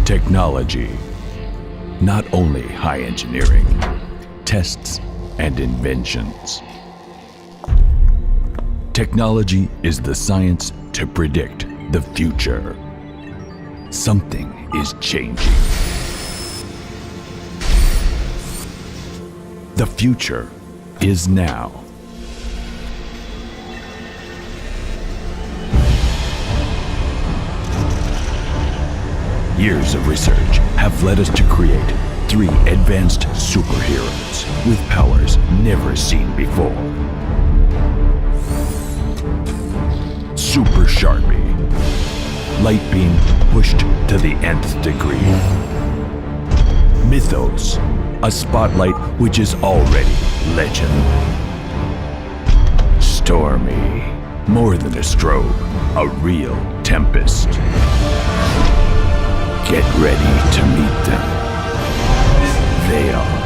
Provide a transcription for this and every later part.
Technology. Not only high engineering, tests, and inventions. Technology is the science to predict the future. Something is changing. The future is now. Years of research have led us to create 3 advanced superheroes with powers never seen before. Super Sharpie. Light beam pushed to the nth degree. Mythos. A spotlight which is already legend. Stormy. More than a strobe, a real tempest. Get ready to meet them. They are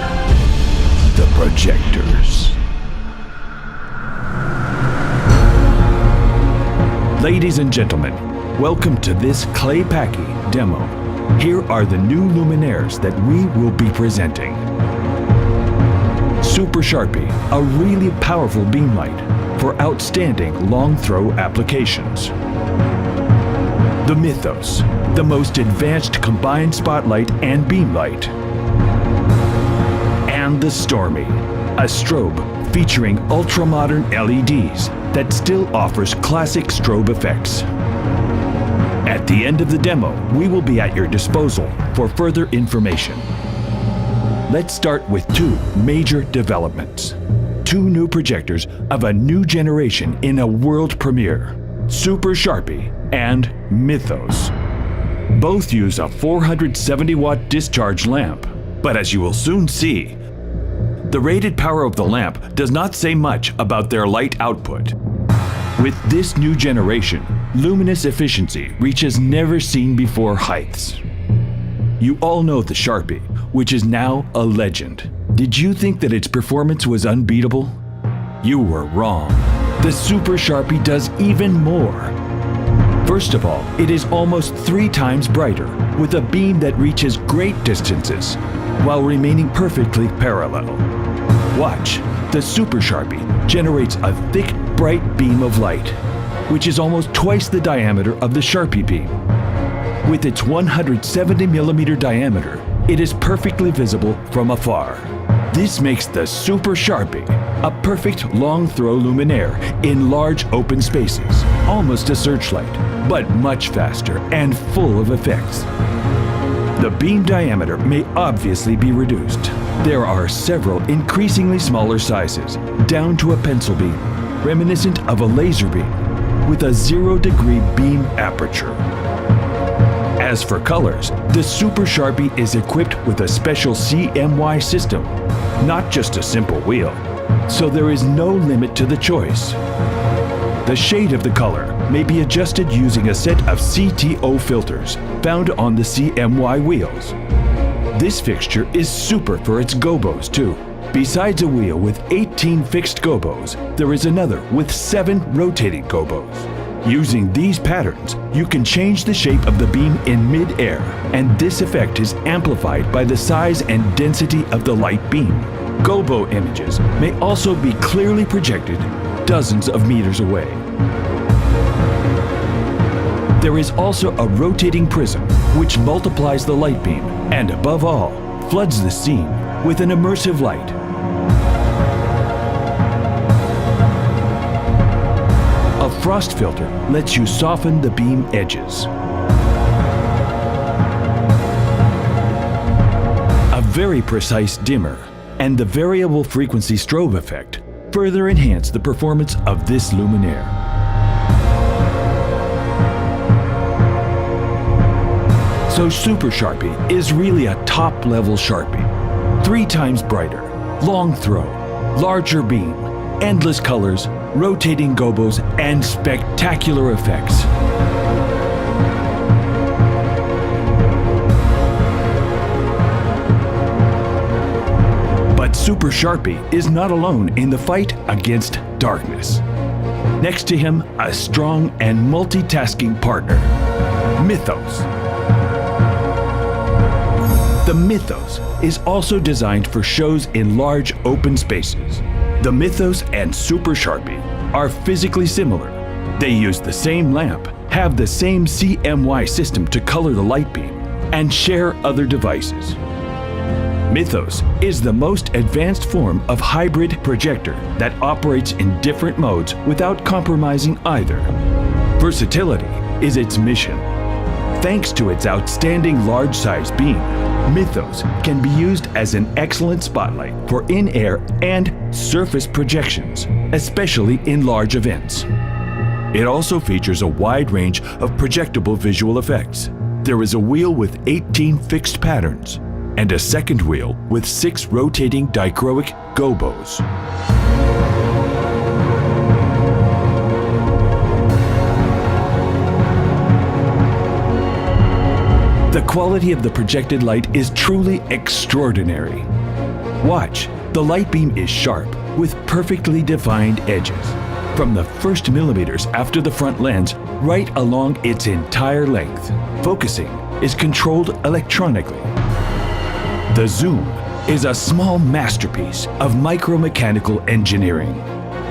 the Projectors. Ladies and gentlemen, welcome to this clay packy demo. Here are the new luminaires that we will be presenting. Super Sharpie, a really powerful beam light for outstanding long throw applications. The Mythos, the most advanced combined spotlight and beam light. And the Stormy, a strobe featuring ultra-modern LEDs that still offers classic strobe effects. At the end of the demo, we will be at your disposal for further information. Let's start with 2 major developments. 2 new projectors of a new generation in a world premiere. Super Sharpie and Mythos. Both use a 470-watt discharge lamp, but as you will soon see, the rated power of the lamp does not say much about their light output. With this new generation, luminous efficiency reaches never-seen-before heights. You all know the Sharpie, which is now a legend. Did you think that its performance was unbeatable? You were wrong. The Super Sharpie does even more. First of all, it is almost 3 times brighter, with a beam that reaches great distances, while remaining perfectly parallel. Watch, the Super Sharpie generates a thick, bright beam of light, which is almost twice the diameter of the Sharpie beam. With its 170mm diameter, it is perfectly visible from afar. This makes the Super Sharpie a perfect long-throw luminaire in large open spaces, almost a searchlight, but much faster and full of effects. The beam diameter may obviously be reduced. There are several increasingly smaller sizes, down to a pencil beam, reminiscent of a laser beam, with a 0-degree beam aperture. As for colors, the Super Sharpie is equipped with a special CMY system, not just a simple wheel, so there is no limit to the choice. The shade of the color may be adjusted using a set of CTO filters found on the CMY wheels. This fixture is super for its gobos too. Besides a wheel with 18 fixed gobos, there is another with 7 rotating gobos. Using these patterns, you can change the shape of the beam in mid-air, and this effect is amplified by the size and density of the light beam. Gobo images may also be clearly projected dozens of meters away. There is also a rotating prism which multiplies the light beam and, above all, floods the scene with an immersive light. A frost filter lets you soften the beam edges. A very precise dimmer and the variable frequency strobe effect further enhance the performance of this luminaire. So Super Sharpie is really a top-level Sharpie. 3 times brighter, long throw, larger beam, endless colors, rotating gobos, and spectacular effects. But Super Sharpie is not alone in the fight against darkness. Next to him, a strong and multitasking partner, Mythos. The Mythos is also designed for shows in large open spaces. The Mythos and Super Sharpie are physically similar. They use the same lamp, have the same CMY system to color the light beam, and share other devices. Mythos is the most advanced form of hybrid projector that operates in different modes without compromising either. Versatility is its mission. Thanks to its outstanding large-size beam, Mythos can be used as an excellent spotlight for in-air and surface projections, especially in large events. It also features a wide range of projectable visual effects. There is a wheel with 18 fixed patterns and a second wheel with 6 rotating dichroic gobos. The quality of the projected light is truly extraordinary. Watch, the light beam is sharp with perfectly defined edges, from the first millimeters after the front lens right along its entire length. Focusing is controlled electronically. The zoom is a small masterpiece of micromechanical engineering,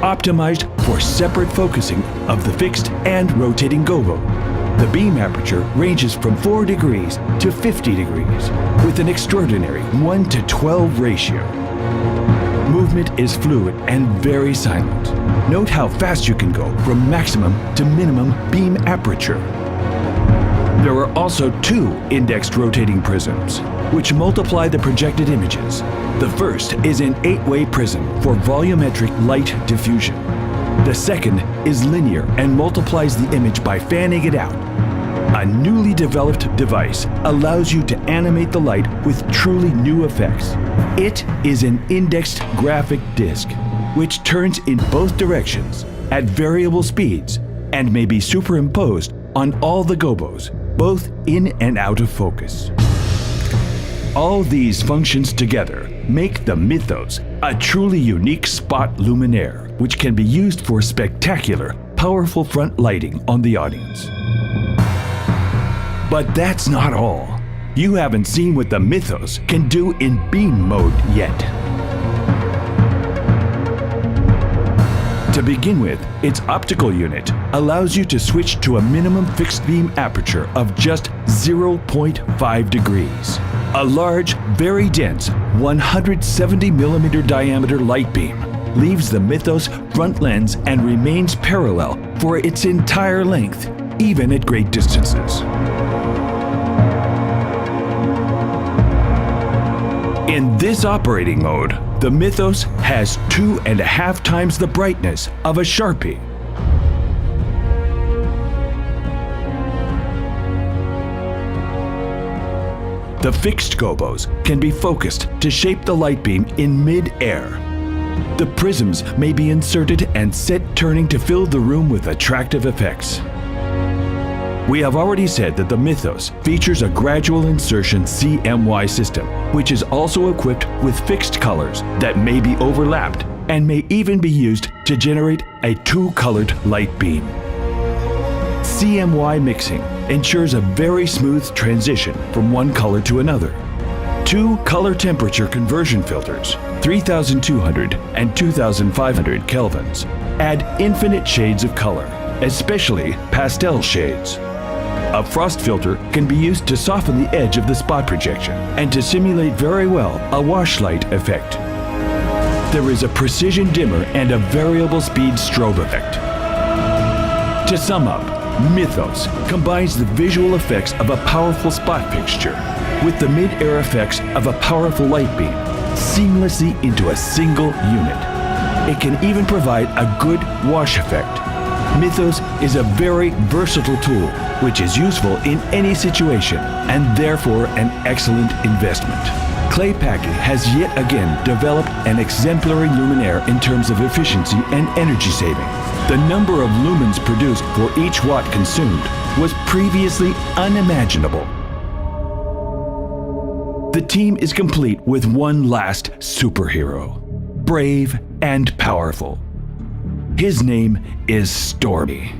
optimized for separate focusing of the fixed and rotating gobo. The beam aperture ranges from 4 degrees to 50 degrees with an extraordinary 1:12 ratio. Movement is fluid and very silent. Note how fast you can go from maximum to minimum beam aperture. There are also 2 indexed rotating prisms, which multiply the projected images. The first is an 8-way prism for volumetric light diffusion. The second is linear and multiplies the image by fanning it out. A newly developed device allows you to animate the light with truly new effects. It is an indexed graphic disc, which turns in both directions at variable speeds and may be superimposed on all the gobos, both in and out of focus. All these functions together make the Mythos a truly unique spot luminaire, which can be used for spectacular, powerful front lighting on the audience. But that's not all. You haven't seen what the Mythos can do in beam mode yet. To begin with, its optical unit allows you to switch to a minimum fixed beam aperture of just 0.5 degrees. A large, very dense 170mm diameter light beam leaves the Mythos front lens and remains parallel for its entire length, even at great distances. In this operating mode, the Mythos has 2.5 times the brightness of a Sharpie. The fixed gobos can be focused to shape the light beam in mid-air. The prisms may be inserted and set turning to fill the room with attractive effects. We have already said that the Mythos features a gradual insertion CMY system, which is also equipped with fixed colors that may be overlapped and may even be used to generate a 2-colored light beam. CMY mixing ensures a very smooth transition from one color to another. 2 color temperature conversion filters, 3200 and 2500 kelvins, add infinite shades of color, especially pastel shades. A frost filter can be used to soften the edge of the spot projection and to simulate very well a wash light effect. There is a precision dimmer and a variable speed strobe effect. To sum up, Mythos combines the visual effects of a powerful spot fixture with the mid-air effects of a powerful light beam seamlessly into a single unit. It can even provide a good wash effect. Mythos is a very versatile tool which is useful in any situation and therefore an excellent investment. Claypacking has yet again developed an exemplary luminaire in terms of efficiency and energy saving. The number of lumens produced for each watt consumed was previously unimaginable. The team is complete with one last superhero, brave and powerful. His name is Stormy.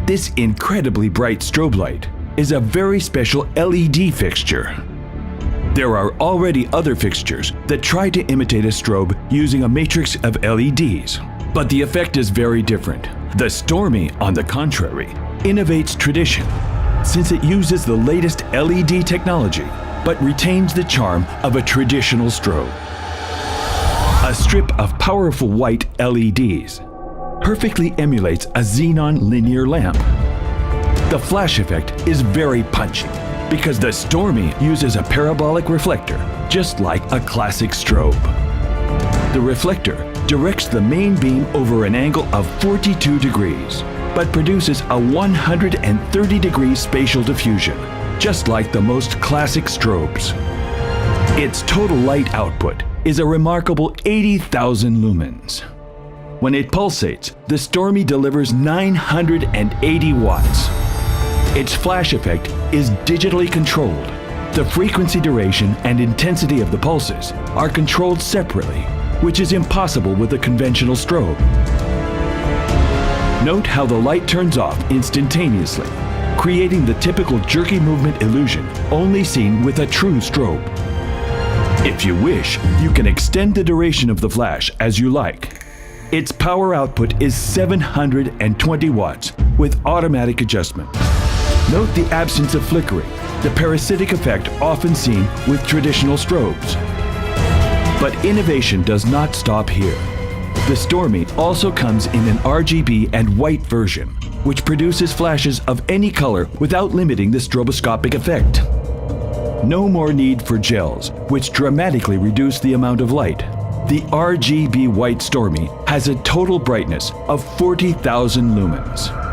This incredibly bright strobe light is a very special LED fixture. There are already other fixtures that try to imitate a strobe using a matrix of LEDs, but the effect is very different. The Stormy, on the contrary, innovates tradition, since it uses the latest LED technology, but retains the charm of a traditional strobe. A strip of powerful white LEDs perfectly emulates a xenon linear lamp. The flash effect is very punchy because the Stormy uses a parabolic reflector, just like a classic strobe. The reflector directs the main beam over an angle of 42 degrees, but produces a 130-degree spatial diffusion, just like the most classic strobes. Its total light output is a remarkable 80,000 lumens. When it pulsates, the Stormy delivers 980 watts. Its flash effect is digitally controlled. The frequency duration and intensity of the pulses are controlled separately, which is impossible with a conventional strobe. Note how the light turns off instantaneously, creating the typical jerky movement illusion only seen with a true strobe. If you wish, you can extend the duration of the flash as you like. Its power output is 720 watts with automatic adjustment. Note the absence of flickering, the parasitic effect often seen with traditional strobes. But innovation does not stop here. The Stormy also comes in an RGB and white version, which produces flashes of any color without limiting the stroboscopic effect. No more need for gels, which dramatically reduce the amount of light. The RGB white Stormy has a total brightness of 40,000 lumens.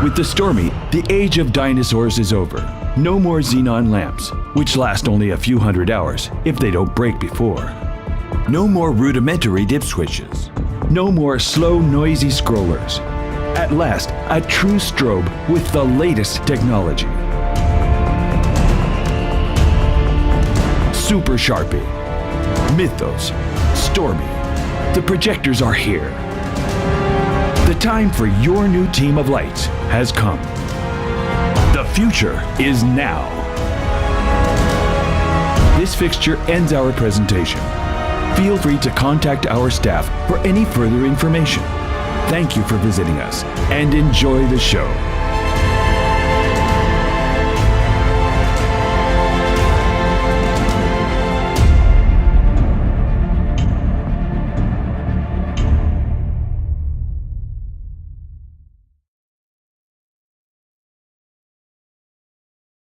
With the Stormy, the age of dinosaurs is over. No more xenon lamps, which last only a few hundred hours if they don't break before. No more rudimentary dip switches. No more slow, noisy scrollers. At last, a true strobe with the latest technology. Super Sharpie, Mythos, Stormy. The projectors are here. The time for your new team of lights has come. The future is now. This fixture ends our presentation. Feel free to contact our staff for any further information. Thank you for visiting us and enjoy the show.